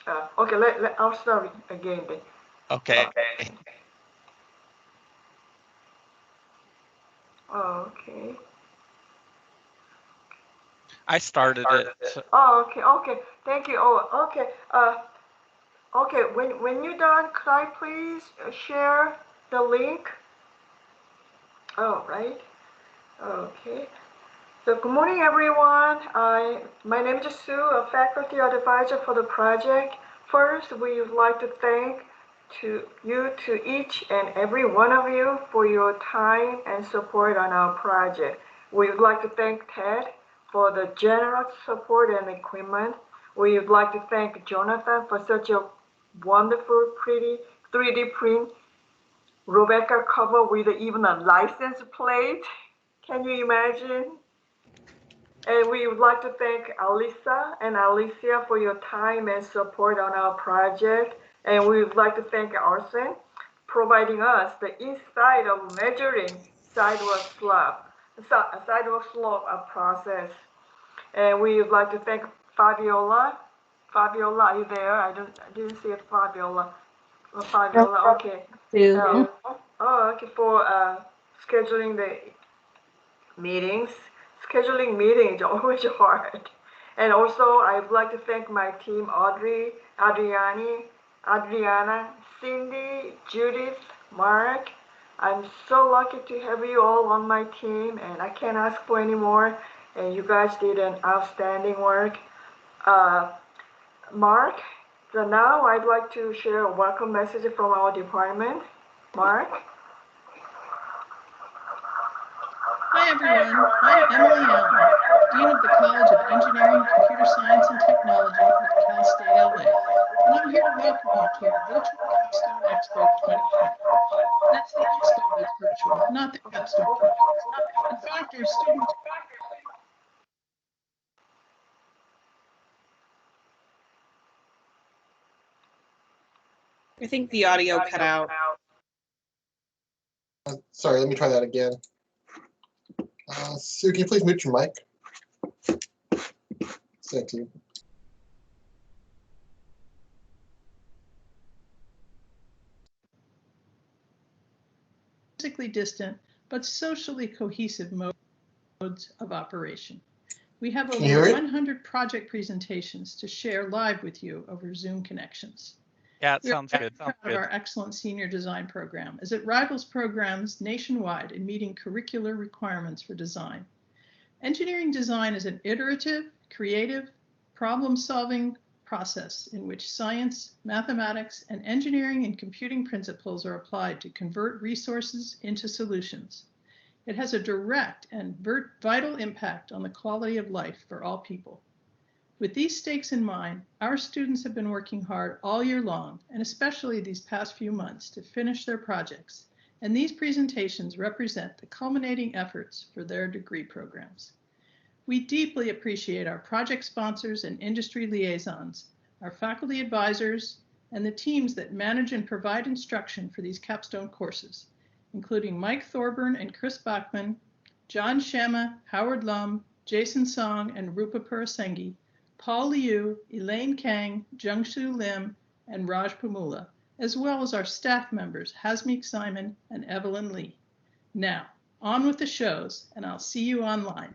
Okay, I'll start again then. Okay. Okay. I started it. Oh, okay. Thank you. Oh, okay. Okay. When you're done, could I please share the link? Oh, right. Okay. So good morning, everyone. My name is Sue, a faculty advisor for the project. First, we would like to thank to each and every one of you for your time and support on our project. We would like to thank Ted for the generous support and equipment. We would like to thank Jonathan for such a wonderful, pretty 3D print Rebecca cover with even a license plate. Can you imagine? And we would like to thank Alisa and Alicia for your time and support on our project. And we would like to thank Arsen providing us the insight of measuring sidewalk slope process. And we would like to thank Fabiola. Fabiola, are you there? I didn't see it, Fabiola. Fabiola, okay. Okay, for scheduling the meetings. Scheduling meetings is always hard. And also, I'd like to thank my team, Audrey, Adriany, Adriana, Cindy, Judith, Mark. I'm so lucky to have you all on my team, and I can't ask for any more. And you guys did an outstanding work. Uh, Mark, so now I'd like to share a welcome message from our department. Mark? Hi everyone, I'm Emily Allen, Dean of the College of Engineering, Computer Science and Technology at Cal State LA, and I'm here to welcome you to our virtual Capstone Expo 2020. That's the Expo that's virtual, not the Capstone conference. In fact, our students I think the audio cut out. Sorry, let me try that again. Sue, can you please mute your mic? Thank you. physically distant but socially cohesive modes of operation. We have over 100 project presentations to share live with you over Zoom connections. Yeah, it sounds good. Proud of our excellent senior design program as it rivals programs nationwide in meeting curricular requirements for design. Engineering design is an iterative, creative, problem-solving process in which science, mathematics, and engineering and computing principles are applied to convert resources into solutions. It has a direct and vital impact on the quality of life for all people. With these stakes in mind, our students have been working hard all year long, and especially these past few months, to finish their projects. And these presentations represent the culminating efforts for their degree programs. We deeply appreciate our project sponsors and industry liaisons, our faculty advisors, and the teams that manage and provide instruction for these capstone courses, including Mike Thorburn and Chris Bachman, John Shamma, Howard Lum, Jason Song, and Rupa Purasengi, Paul Liu, Elaine Kang, Jungsoo Lim, and Raj Pumula, as well as our staff members, Hasmeek Simon and Evelyn Lee. Now, on with the shows, and I'll see you online.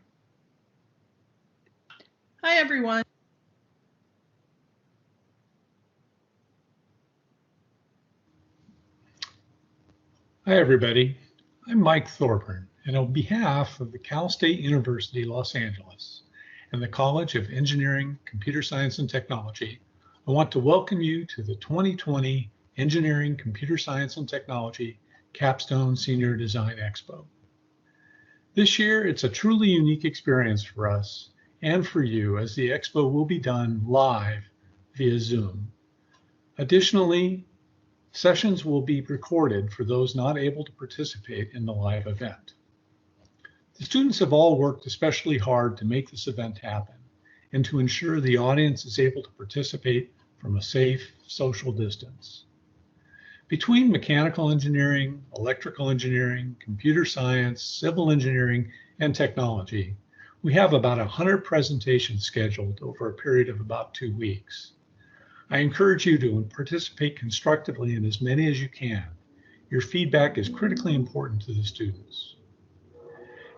Hi, everyone. Hi, everybody. I'm Mike Thorburn, and on behalf of the Cal State University, Los Angeles, and the College of Engineering, Computer Science and Technology, I want to welcome you to the 2020 Engineering, Computer Science and Technology Capstone Senior Design Expo. This year, it's a truly unique experience for us and for you, as the Expo will be done live via Zoom. Additionally, sessions will be recorded for those not able to participate in the live event. The students have all worked especially hard to make this event happen and to ensure the audience is able to participate from a safe social distance. Between mechanical engineering, electrical engineering, computer science, civil engineering, and technology, we have about 100 presentations scheduled over a period of about 2 weeks. I encourage you to participate constructively in as many as you can. Your feedback is critically important to the students.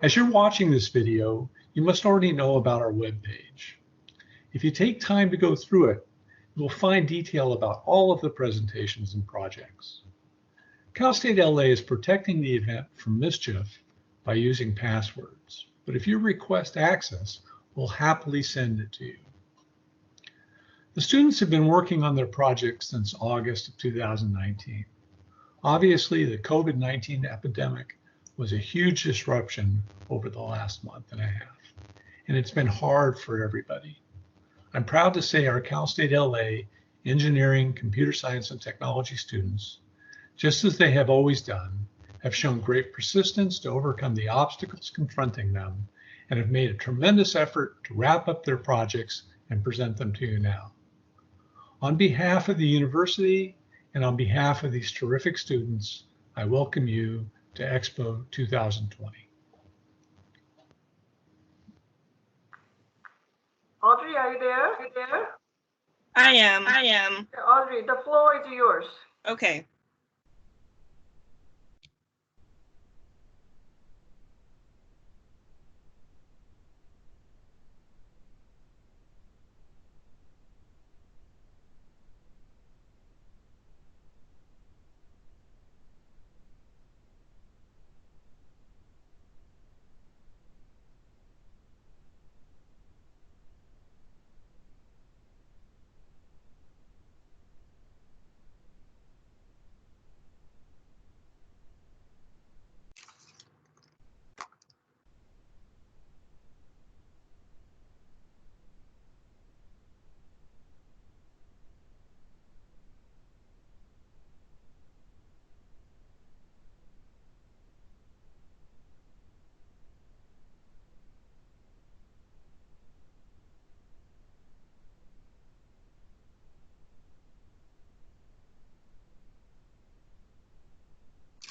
As you're watching this video, you must already know about our webpage. If you take time to go through it, you will find detail about all of the presentations and projects. Cal State LA is protecting the event from mischief by using passwords, but if you request access, we'll happily send it to you. The students have been working on their project since August of 2019. Obviously, the COVID-19 epidemic was a huge disruption over the last month and a half, and it's been hard for everybody. I'm proud to say our Cal State LA engineering, computer science, and technology students, just as they have always done, have shown great persistence to overcome the obstacles confronting them and have made a tremendous effort to wrap up their projects and present them to you now. On behalf of the university and on behalf of these terrific students, I welcome you to Expo 2020. Audrey, are you there? I am. Audrey, the floor is yours. Okay.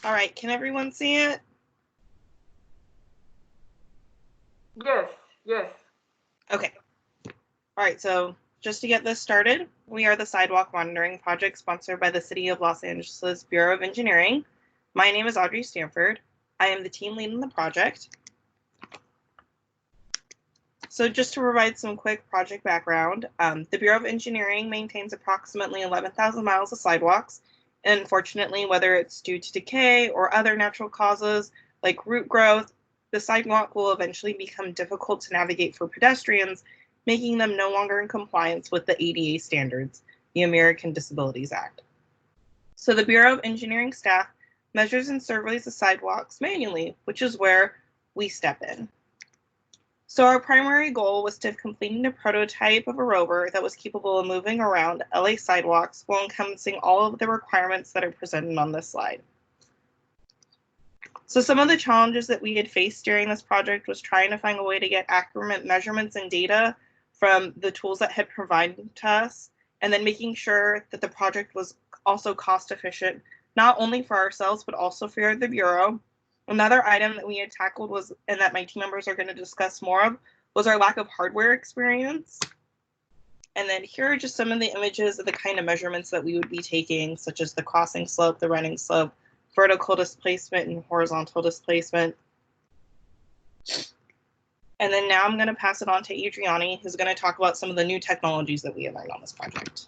All right, can everyone see it? Yes. Okay. All right, so just to get this started, we are the Sidewalk Monitoring Project sponsored by the City of Los Angeles Bureau of Engineering. My name is Audrey Stanford. I am the team lead in the project. So just to provide some quick project background, the Bureau of Engineering maintains approximately 11,000 miles of sidewalks. And unfortunately, whether it's due to decay or other natural causes like root growth, the sidewalk will eventually become difficult to navigate for pedestrians, making them no longer in compliance with the ADA standards, the American Disabilities Act. So the Bureau of Engineering staff measures and surveys the sidewalks manually, which is where we step in. So our primary goal was to complete a prototype of a rover that was capable of moving around LA sidewalks while encompassing all of the requirements that are presented on this slide. So some of the challenges that we had faced during this project was trying to find a way to get accurate measurements and data from the tools that had provided to us, and then making sure that the project was also cost efficient, not only for ourselves, but also for the Bureau. Another item that we had tackled was, and that my team members are going to discuss more of, was our lack of hardware experience. And then here are just some of the images of the kind of measurements that we would be taking, such as the crossing slope, the running slope, vertical displacement, and horizontal displacement. And then now I'm going to pass it on to Adriany, who's going to talk about some of the new technologies that we have learned on this project.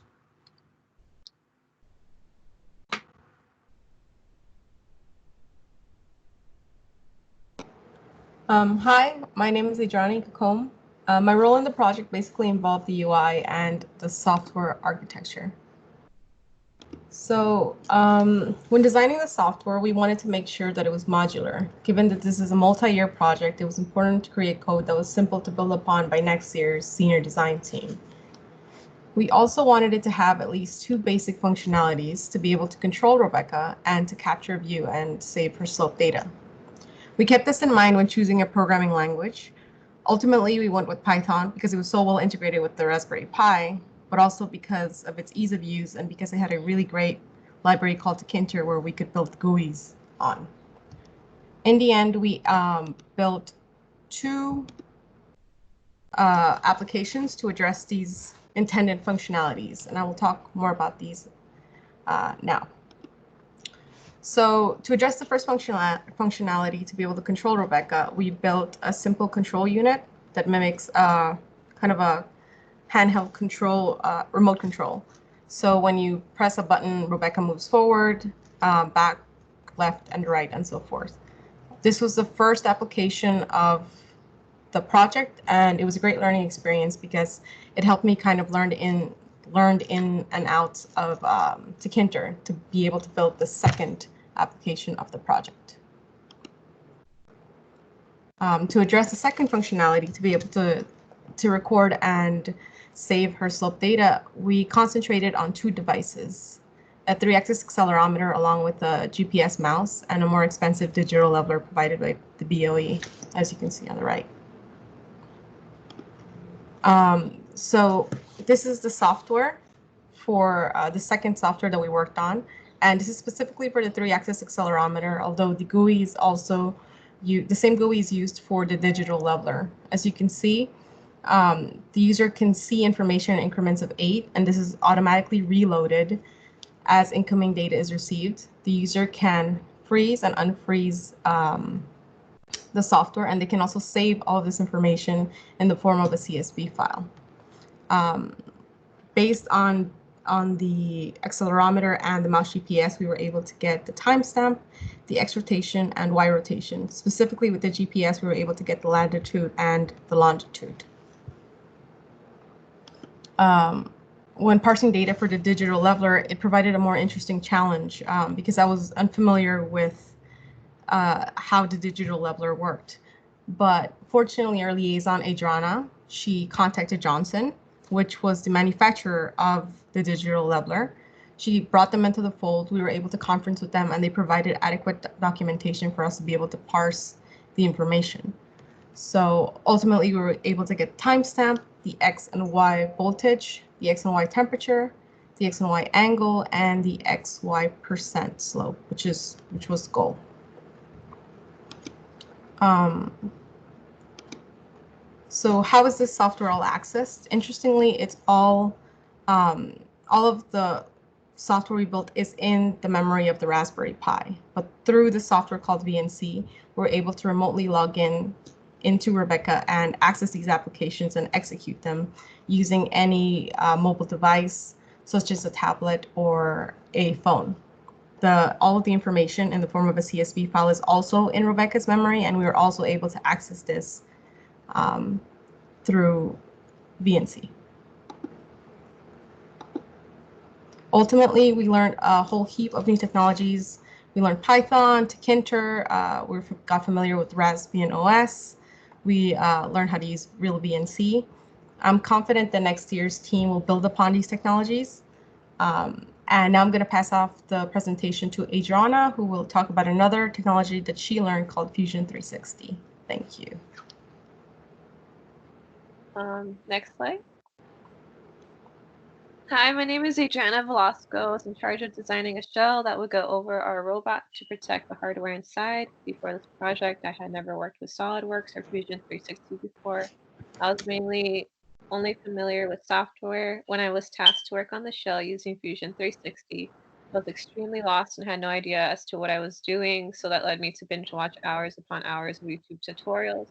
Hi, my name is Adriany Cocom. My role in the project basically involved the UI and the software architecture. So when designing the software, we wanted to make sure that it was modular. Given that this is a multi-year project, it was important to create code that was simple to build upon by next year's senior design team. We also wanted it to have at least 2 basic functionalities to be able to control Rebecca and to capture view and save her slope data. We kept this in mind when choosing a programming language. Ultimately, we went with Python because it was so well integrated with the Raspberry Pi, but also because of its ease of use and because it had a really great library called Tkinter where we could build GUIs on. In the end, we built 2 applications to address these intended functionalities, and I will talk more about these now. So to address the first functionality to be able to control Rebecca, we built a simple control unit that mimics kind of a handheld control, remote control. So when you press a button, Rebecca moves forward, back, left, and right, and so forth. This was the first application of the project, and it was a great learning experience because it helped me kind of learned in and out of Tkinter to be able to build the second application of the project. To address the second functionality, to be able to record and save her slope data, we concentrated on 2 devices, a 3-axis accelerometer along with a GPS mouse, and a more expensive digital leveler provided by the BOE, as you can see on the right. So this is the software for the second software that we worked on, and this is specifically for the 3-axis accelerometer, although the GUI is also the same GUI is used for the digital leveler. As you can see, the user can see information in increments of 8, and this is automatically reloaded as incoming data is received. The user can freeze and unfreeze the software, and they can also save all of this information in the form of a CSV file. Based on the accelerometer and the mouse GPS, we were able to get the timestamp, the X rotation, and Y rotation. Specifically with the GPS, we were able to get the latitude and the longitude. When parsing data for the digital leveler, it provided a more interesting challenge because I was unfamiliar with how the digital leveler worked. But fortunately, our liaison, Adriana, she contacted Johnson, which was the manufacturer of the digital leveler. She brought them into the fold. We were able to conference with them, and they provided adequate documentation for us to be able to parse the information. So ultimately, we were able to get timestamp, the X and Y voltage, the X and Y temperature, the X and Y angle, and the XY percent slope, which was the goal. So how is this software all accessed? Interestingly, it's all of the software we built is in the memory of the Raspberry Pi, but through the software called VNC, we're able to remotely log in into Rebecca and access these applications and execute them using any mobile device, such as a tablet or a phone. All of the information in the form of a CSV file is also in Rebecca's memory, and we were also able to access this through VNC. Ultimately, we learned a whole heap of new technologies. We learned Python, Tkinter, we got familiar with Raspbian OS. We learned how to use real VNC. I'm confident that next year's team will build upon these technologies. And now I'm going to pass off the presentation to Adriana, who will talk about another technology that she learned called Fusion 360. Thank you. Next slide. Hi, my name is Adriana Velasco. I was in charge of designing a shell that would go over our robot to protect the hardware inside. Before this project, I had never worked with SolidWorks or Fusion 360 before. I was mainly only familiar with software. When I was tasked to work on the shell using Fusion 360, I was extremely lost and had no idea as to what I was doing, so that led me to binge watch hours upon hours of YouTube tutorials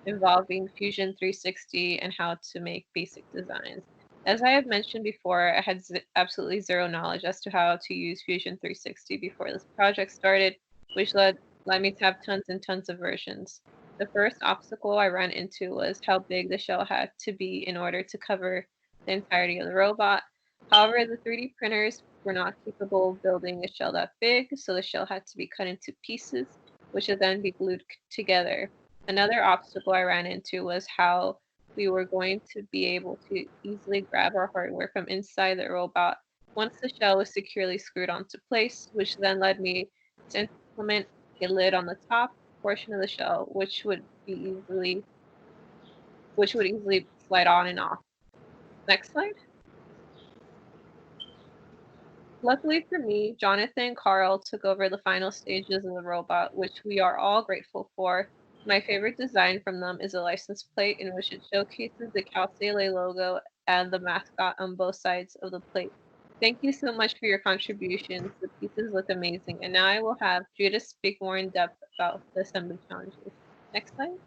involving Fusion 360 and how to make basic designs. As I have mentioned before, I had absolutely zero knowledge as to how to use Fusion 360 before this project started, which led me to have tons and tons of versions. The first obstacle I ran into was how big the shell had to be in order to cover the entirety of the robot. However, the 3D printers were not capable of building a shell that big, so the shell had to be cut into pieces, which would then be glued together. Another obstacle I ran into was how we were going to be able to easily grab our hardware from inside the robot once the shell was securely screwed onto place, which then led me to implement a lid on the top portion of the shell, which would easily slide on and off. Next slide. Luckily for me, Jonathan and Carl took over the final stages of the robot, which we are all grateful for. My favorite design from them is a license plate in which it showcases the Cal State logo and the mascot on both sides of the plate. Thank you so much for your contributions. The pieces look amazing. And now I will have Judith speak more in depth about the assembly challenges. Next slide.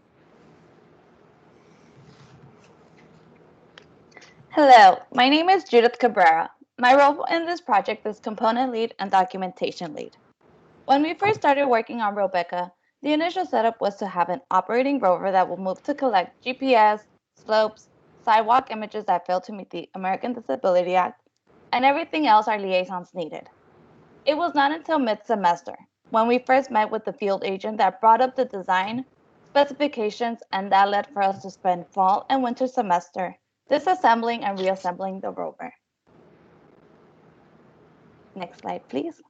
Hello, my name is Judith Cabrera. My role in this project is component lead and documentation lead. When we first started working on Rebecca, the initial setup was to have an operating rover that will move to collect GPS, slopes, sidewalk images that fail to meet the American Disability Act, and everything else our liaisons needed. It was not until mid-semester, when we first met with the field agent, that brought up the design, specifications, and that led for us to spend fall and winter semester disassembling and reassembling the rover. Next slide, please.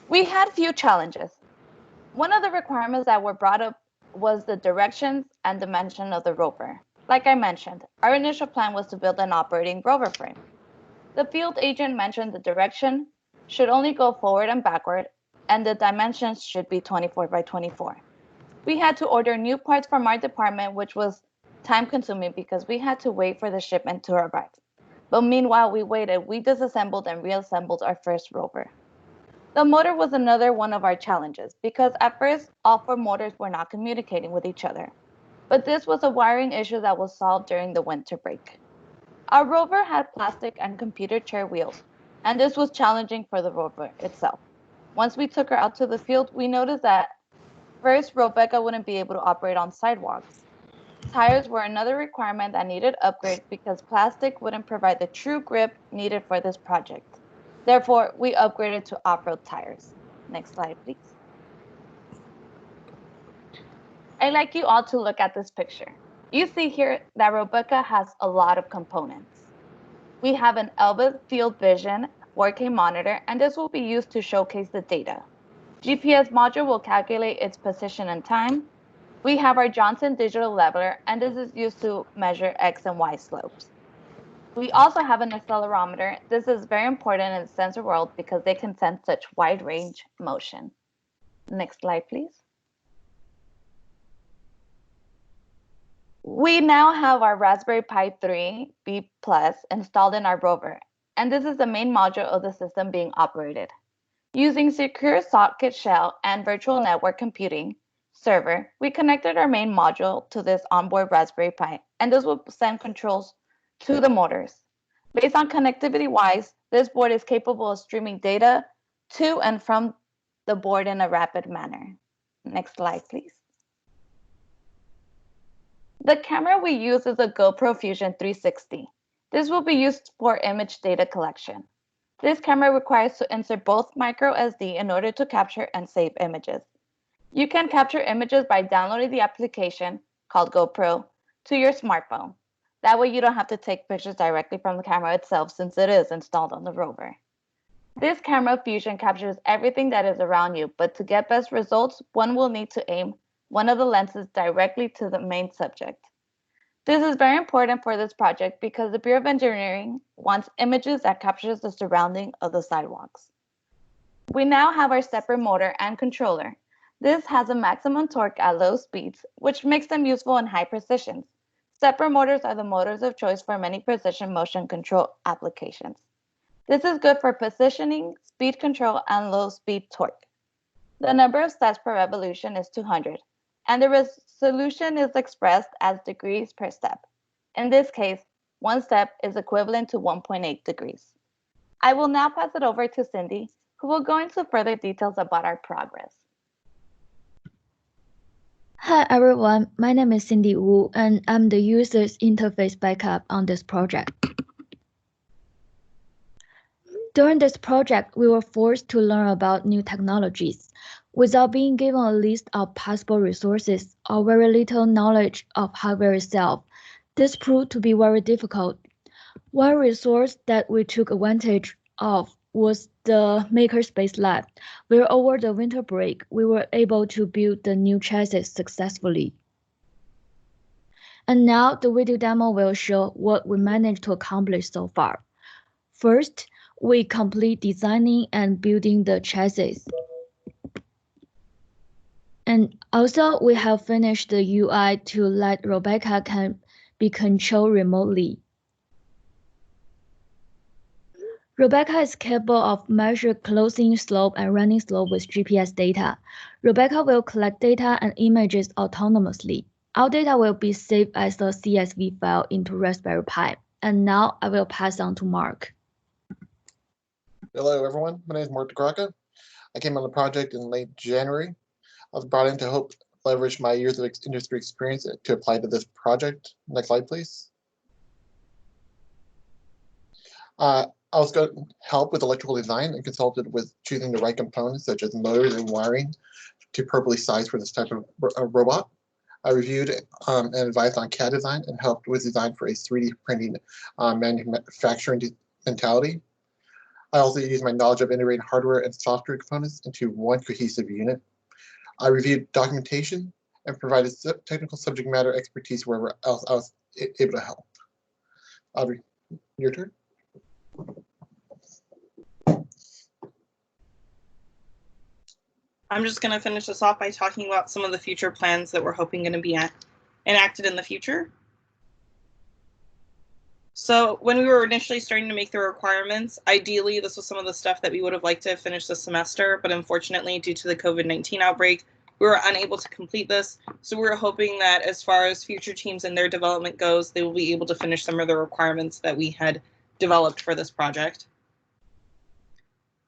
We had few challenges. One of the requirements that were brought up was the directions and dimension of the rover. Like I mentioned, our initial plan was to build an operating rover frame. The field agent mentioned the direction should only go forward and backward, and the dimensions should be 24 by 24. We had to order new parts from our department, which was time-consuming because we had to wait for the shipment to arrive. But meanwhile we waited, we disassembled and reassembled our first rover. The motor was another one of our challenges because at first all 4 motors were not communicating with each other. But this was a wiring issue that was solved during the winter break. Our rover had plastic and computer chair wheels, and this was challenging for the rover itself. Once we took her out to the field, we noticed that first, Rebecca wouldn't be able to operate on sidewalks. Tires were another requirement that needed upgrade because plastic wouldn't provide the true grip needed for this project. Therefore, we upgraded to off-road tires. Next slide, please. I'd like you all to look at this picture. You see here that Rebecca has a lot of components. We have an Abbott Field Vision 4K monitor, and this will be used to showcase the data. GPS module will calculate its position and time. We have our Johnson digital leveler, and this is used to measure X and Y slopes. We also have an accelerometer. This is very important in the sensor world because they can sense such wide range motion. Next slide, please. We now have our Raspberry Pi 3 B+ installed in our rover, and this is the main module of the system being operated. Using secure socket shell and virtual network computing server, we connected our main module to this onboard Raspberry Pi, and this will send controls to the motors. Based on connectivity-wise, this board is capable of streaming data to and from the board in a rapid manner. Next slide, please. The camera we use is a GoPro Fusion 360. This will be used for image data collection. This camera requires to insert both micro SD in order to capture and save images. You can capture images by downloading the application called GoPro to your smartphone. That way you don't have to take pictures directly from the camera itself since it is installed on the rover. This camera Fusion captures everything that is around you, but to get best results, one will need to aim one of the lenses directly to the main subject. This is very important for this project because the Bureau of Engineering wants images that captures the surrounding of the sidewalks. We now have our stepper motor and controller. This has a maximum torque at low speeds, which makes them useful in high precisions. Stepper motors are the motors of choice for many precision motion control applications. This is good for positioning, speed control, and low speed torque. The number of steps per revolution is 200, and the resolution is expressed as degrees per step. In this case, 1 step is equivalent to 1.8 degrees. I will now pass it over to Cindy, who will go into further details about our progress. Hi everyone, my name is Cindy Wu, and I'm the user's interface backup on this project. During this project, we were forced to learn about new technologies without being given a list of possible resources or very little knowledge of hardware itself. This proved to be very difficult. One resource that we took advantage of was the Makerspace Lab, where over the winter break, we were able to build the new chassis successfully. And now the video demo will show what we managed to accomplish so far. First, we complete designing and building the chassis. And also we have finished the UI to let Rebecca can be controlled remotely. Rebecca is capable of measuring closing slope and running slope with GPS data. Rebecca will collect data and images autonomously. Our data will be saved as a CSV file into Raspberry Pi. And now I will pass on to Mark. Hello, everyone. My name is Mark Dagraca. I came on the project in late January. I was brought in to help leverage my years of industry experience to apply to this project. Next slide, please. I was going to help with electrical design and consulted with choosing the right components such as motors and wiring to appropriately size for this type of robot. I reviewed and advised on CAD design and helped with design for a 3D printing manufacturing mentality. I also used my knowledge of integrating hardware and software components into one cohesive unit. I reviewed documentation and provided technical subject matter expertise wherever else I was able to help. Audrey, your turn. I'm just going to finish this off by talking about some of the future plans that we're hoping going to be enacted in the future. So when we were initially starting to make the requirements, ideally this was some of the stuff that we would have liked to finish this semester, but unfortunately due to the COVID-19 outbreak, we were unable to complete this. So we were hoping that as far as future teams and their development goes, they will be able to finish some of the requirements that we had developed for this project.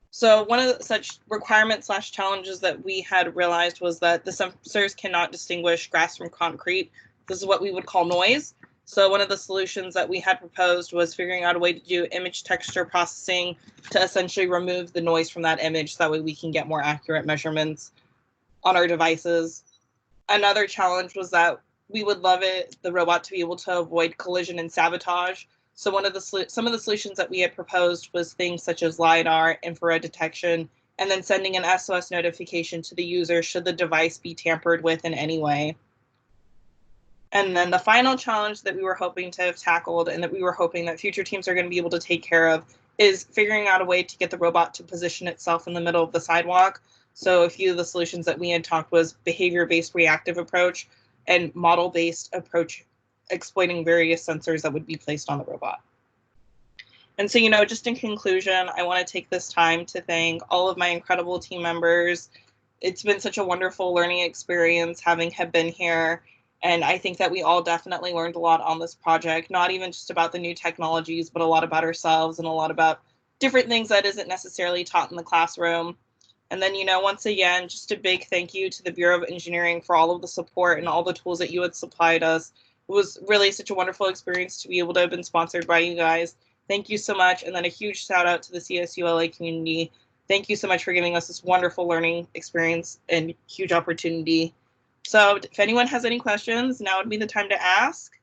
So one of the such requirements/challenges that we had realized was that the sensors cannot distinguish grass from concrete. This is what we would call noise. So one of the solutions that we had proposed was figuring out a way to do image texture processing to essentially remove the noise from that image. So that way we can get more accurate measurements on our devices. Another challenge was that we would love the robot to be able to avoid collision and sabotage. So some of the solutions that we had proposed was things such as LiDAR, infrared detection, and then sending an SOS notification to the user should the device be tampered with in any way. And then the final challenge that we were hoping to have tackled and that we were hoping that future teams are going to be able to take care of is figuring out a way to get the robot to position itself in the middle of the sidewalk. So a few of the solutions that we had talked was behavior-based reactive approach and model-based approach, exploiting various sensors that would be placed on the robot. And so, just in conclusion, I want to take this time to thank all of my incredible team members. It's been such a wonderful learning experience having been here. And I think that we all definitely learned a lot on this project, not even just about the new technologies, but a lot about ourselves and a lot about different things that isn't necessarily taught in the classroom. And then, once again, just a big thank you to the Bureau of Engineering for all of the support and all the tools that you had supplied us. It was really such a wonderful experience to be able to have been sponsored by you guys. Thank you so much. And then a huge shout out to the CSULA community. Thank you so much for giving us this wonderful learning experience and huge opportunity. So if anyone has any questions, now would be the time to ask.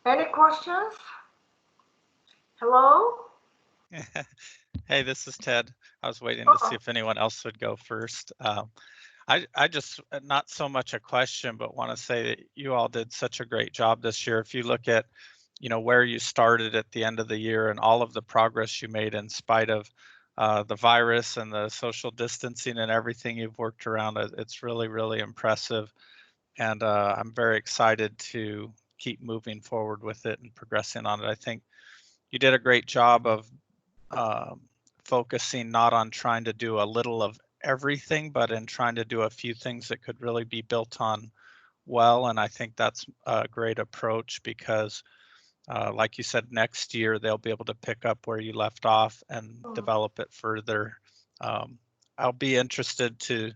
Any questions? Hello? Hey, this is Ted. I was waiting to see if anyone else would go first. I just, not so much a question, but want to say that you all did such a great job this year. If you look at, where you started at the end of the year and all of the progress you made in spite of the virus and the social distancing and everything you've worked around, it's really, really impressive. And I'm very excited to keep moving forward with it and progressing on it. I think you did a great job of focusing not on trying to do a little of everything, but in trying to do a few things that could really be built on well. And I think that's a great approach because like you said, next year they'll be able to pick up where you left off and develop it further. I'll be interested to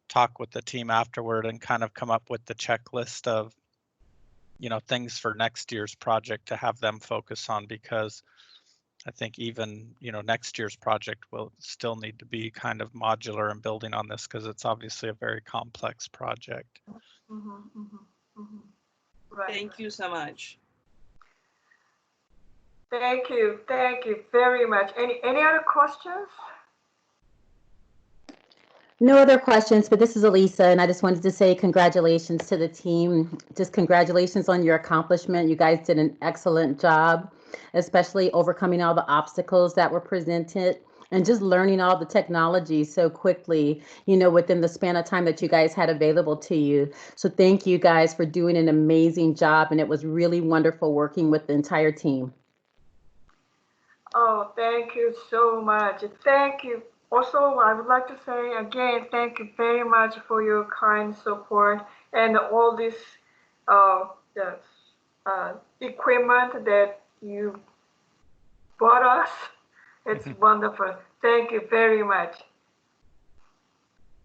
talk with the team afterward and kind of come up with the checklist of things for next year's project to have them focus on, because I think even next year's project will still need to be kind of modular and building on this because it's obviously a very complex project. Right. Thank you so much. Thank you very much. Any other questions? No other questions, but this is Alisa, and I just wanted to say congratulations to the team. Just congratulations on your accomplishment. You guys did an excellent job, especially overcoming all the obstacles that were presented. and just learning all the technology so quickly, you know, within the span of time that you guys had available to you. So thank you guys for doing an amazing job, and it was really wonderful working with the entire team. Oh, thank you so much. Thank you. Also, I would like to say again, thank you very much for your kind support and all this the, equipment that you bought us. It's wonderful. Thank you very much.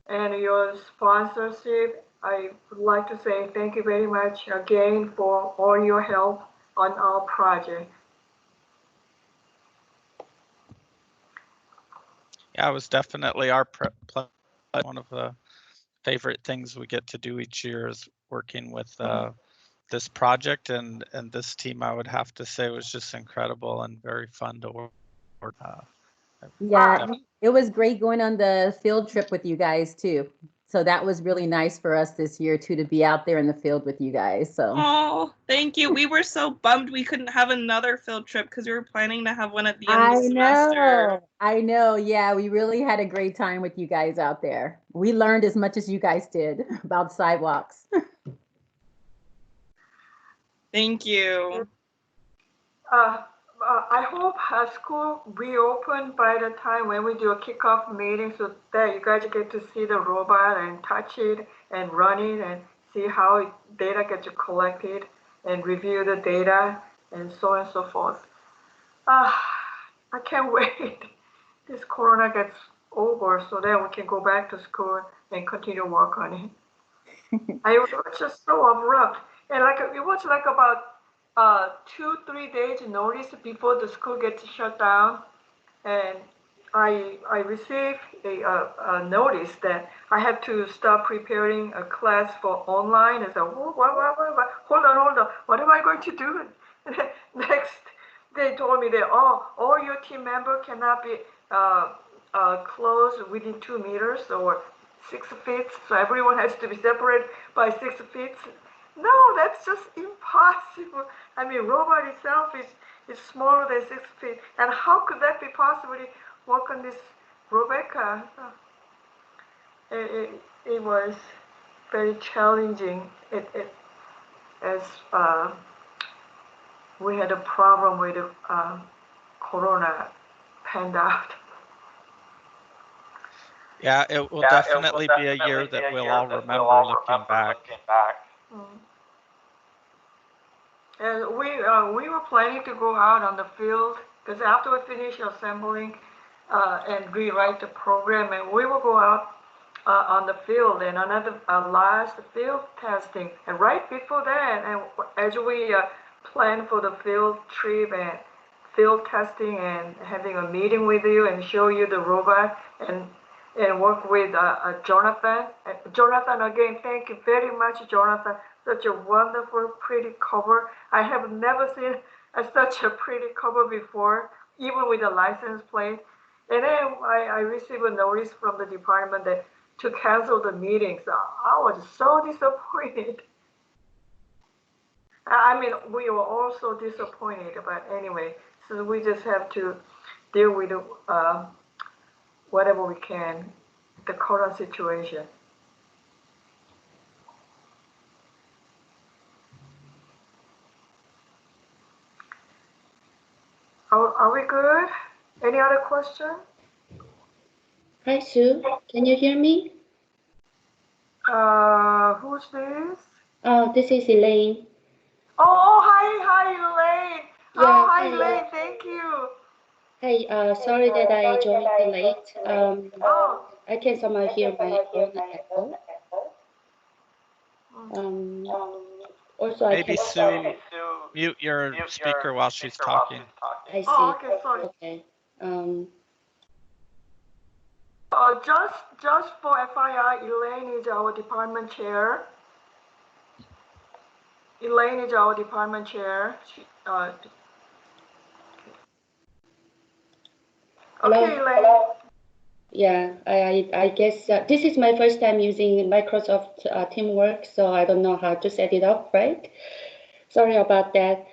And your sponsorship, I would like to say thank you very much again for all your help on our project. Yeah, it was definitely our one of the favorite things we get to do each year is working with this project, and this team, I would have to say, was just incredible and very fun to work. Yeah, it was great going on the field trip with you guys too. So that was really nice for us this year too, to be out there in the field with you guys. So oh, thank you. We were so bummed we couldn't have another field trip because we were planning to have one at the end of the semester. I know. Yeah, we really had a great time with you guys out there. We learned as much as you guys did about sidewalks. Thank you. I hope school reopen by the time when we do a kickoff meeting, so that you guys get to see the robot and touch it and run it and see how data gets collected and review the data and so on and so forth. I can't wait. This corona gets over so that we can go back to school and continue work on it. It was just so abrupt, and like it was like about 2-3 days notice before the school gets shut down, and I received a notice that I have to start preparing a class for online. And so, hold on, what am I going to do? Next, they told me that all your team members cannot be close within 2 meters or 6 feet, so everyone has to be separated by 6 feet. No, that's just impossible. I mean, robot itself is smaller than 6 feet, and how could that be possibly work on this Rebecca? It was very challenging. As we had a problem with Corona panned out. Yeah, it will definitely be a year that we'll all remember looking back. And we were planning to go out on the field because after we finish assembling and rewrite the program, and we will go out on the field and another last field testing. And right before that, and as we plan for the field trip and field testing and having a meeting with you and show you the robot and work with Jonathan. Jonathan, again, thank you very much, Jonathan. Such a wonderful, pretty cover. I have never seen such a pretty cover before, even with a license plate. And then I received a notice from the department that to cancel the meetings. I was so disappointed. I mean, we were all so disappointed, but anyway, so we just have to deal with whatever we can, the current situation. Are we good? Any other question? Hi, Sue. Can you hear me? Who's this? This is Elaine. Oh, hi, Elaine. Yeah, hi, hi, Elaine. Thank you. Hey, sorry that I joined too late. I can somehow hear my own echo. Also, Maybe Sue, mute your speaker while she's talking. I see. Oh, okay, sorry. Okay. Just for FYI, Elaine is our department chair. Elaine is our department chair. Okay, Elaine. Yeah, I guess this is my first time using Microsoft Teamwork, so I don't know how to set it up, right? Sorry about that.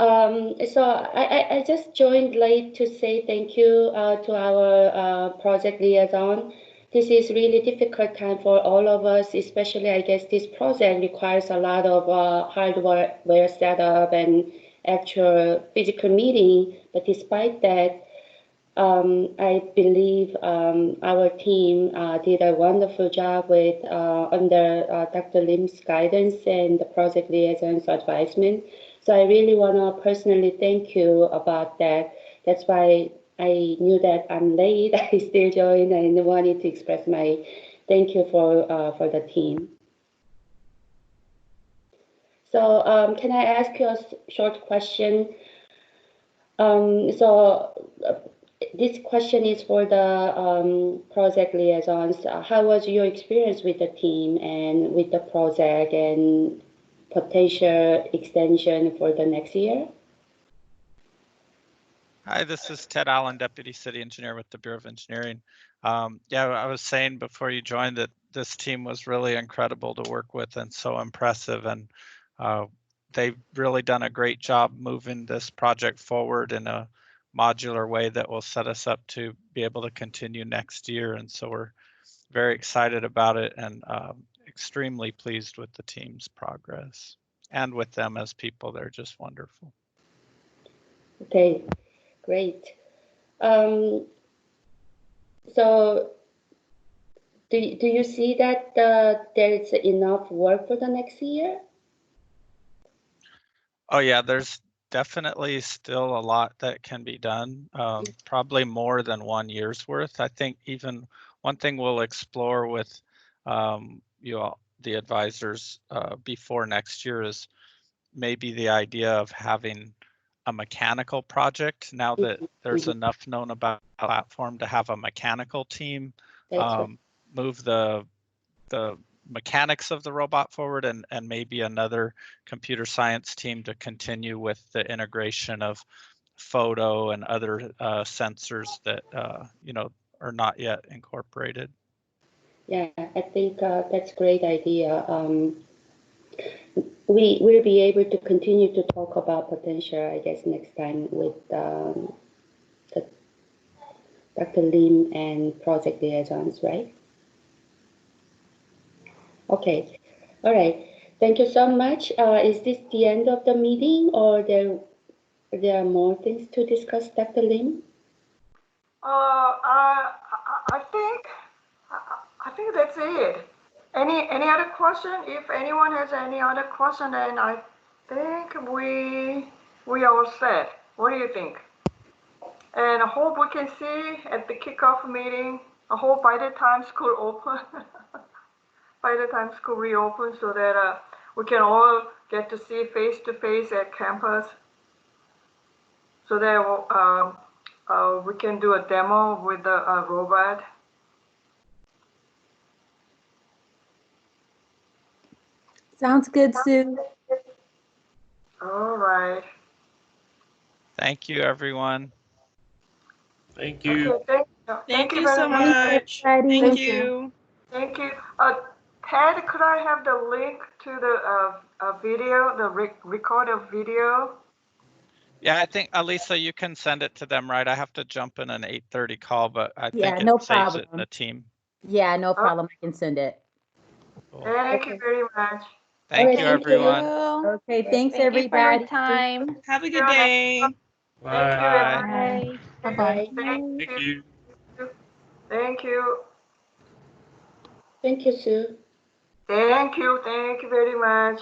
So I just joined late to say thank you to our project liaison. This is really difficult time for all of us, especially I guess this project requires a lot of hardware setup and actual physical meeting. But despite that, I believe our team did a wonderful job with under Dr. Lim's guidance and the project liaison's advisement. So I really want to personally thank you about that. That's why I knew that I'm late. I still joined and wanted to express my thank you for the team. So can I ask you a short question? This question is for the project liaisons. How was your experience with the team and with the project and potential extension for the next year? Hi, this is Ted Allen, Deputy City Engineer with the Bureau of Engineering. Yeah, I was saying before you joined that this team was really incredible to work with and so impressive. And they've really done a great job moving this project forward in a modular way that will set us up to be able to continue next year. And so we're very excited about it and extremely pleased with the team's progress and with them as people. They're just wonderful. Okay, great. So do you see that there's enough work for the next year? Oh yeah, there's definitely still a lot that can be done, probably more than 1 year's worth. I think even one thing we'll explore with you all, the advisors before next year is maybe the idea of having a mechanical project now that there's enough known about the platform to have a mechanical team move the mechanics of the robot forward and maybe another computer science team to continue with the integration of photo and other sensors that you know, are not yet incorporated. Yeah, I think that's a great idea. We will be able to continue to talk about potential, I guess, next time with Dr. Lim and project liaisons, right? Okay, all right. Thank you so much. Is this the end of the meeting, or there are more things to discuss, Dr. Lim? I think that's it. Any other question? If anyone has any other question, then I think we are set. What do you think? And I hope we can see at the kickoff meeting. I hope by the time school open, by the time school reopens, so that we can all get to see face to face at campus, so that we can do a demo with the robot. Sounds good, Sue. All right. Thank you, everyone. Thank you. Okay, Thank you very so much. Thank you. Thank you. Ted, could I have the link to the video, the recorded video? Yeah, I think, Alisa, you can send it to them, right? I have to jump in an 8:30 call, but I think it no saves problem. it in the team. Yeah, no problem. I can send it. Cool. Thank you very much. Thank you, everyone. Okay, thanks, Thank you for your everybody. time. Have a good day. Thank you, everyone. Bye bye. Thank you. Thank Thank you, Sue. you very much.